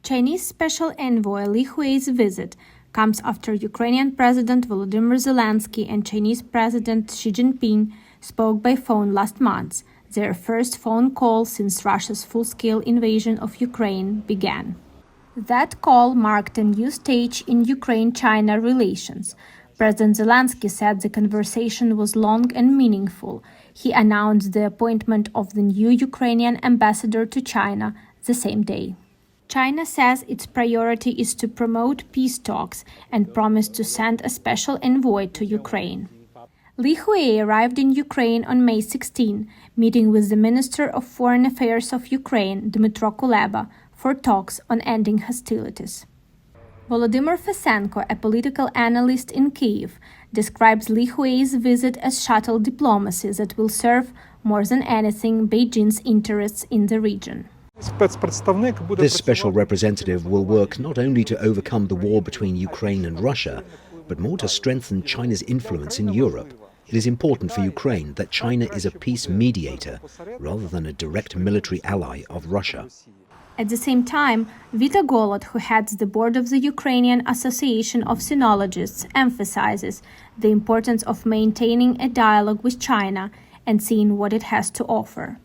Chinese Special Envoy Li Hui's visit comes after Ukrainian President Volodymyr Zelensky and Chinese President Xi Jinping spoke by phone last month, their first phone call since Russia's full-scale invasion of Ukraine began. That call marked a new stage in Ukraine-China relations. President Zelensky said the conversation was long and meaningful. He announced the appointment of the new Ukrainian ambassador to China the same day. China says its priority is to promote peace talks and promised to send a special envoy to Ukraine. Li Hui arrived in Ukraine on May 16, meeting with the Minister of Foreign Affairs of Ukraine, Dmytro Kuleba, for talks on ending hostilities. Volodymyr Fesenko, a political analyst in Kyiv, describes Li Hui's visit as shuttle diplomacy that will serve, more than anything, Beijing's interests in the region. This special representative will work not only to overcome the war between Ukraine and Russia, but more to strengthen China's influence in Europe. It is important for Ukraine that China is a peace mediator rather than a direct military ally of Russia. At the same time, Vita Golod, who heads the board of the Ukrainian Association of Sinologists, emphasizes the importance of maintaining a dialogue with China and seeing what it has to offer.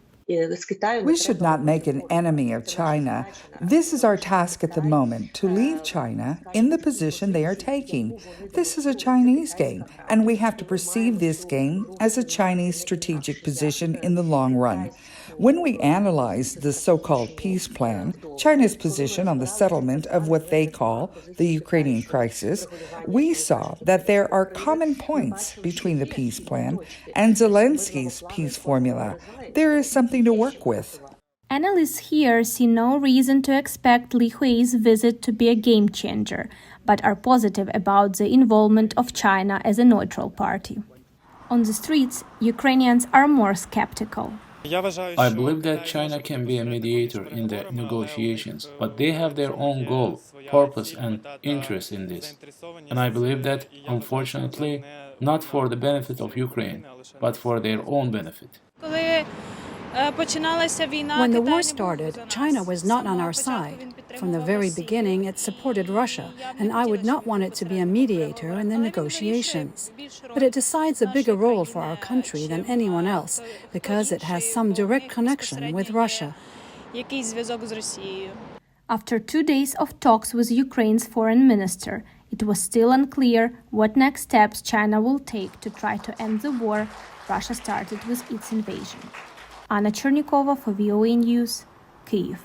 We should not make an enemy of China. This is our task at the moment, to leave China in the position they are taking. This is a Chinese game, and we have to perceive this game as a Chinese strategic position in the long run. When we analyzed the so-called peace plan, China's position on the settlement of what they call the Ukrainian crisis, we saw that there are common points between the peace plan and Zelensky's peace formula. There is something to work with. Analysts here see no reason to expect Li Hui's visit to be a game changer, but are positive about the involvement of China as a neutral party. On the streets, Ukrainians are more skeptical. I believe that China can be a mediator in the negotiations, but they have their own goal, purpose and interest in this. And I believe that, unfortunately, not for the benefit of Ukraine, but for their own benefit. When the war started, China was not on our side. From the very beginning, it supported Russia, and I would not want it to be a mediator in the negotiations. But it decides a bigger role for our country than anyone else, because it has some direct connection with Russia. After 2 days of talks with Ukraine's foreign minister, it was still unclear what next steps China will take to try to end the war Russia started with its invasion. Anna Chernikova for VOA News, Kyiv.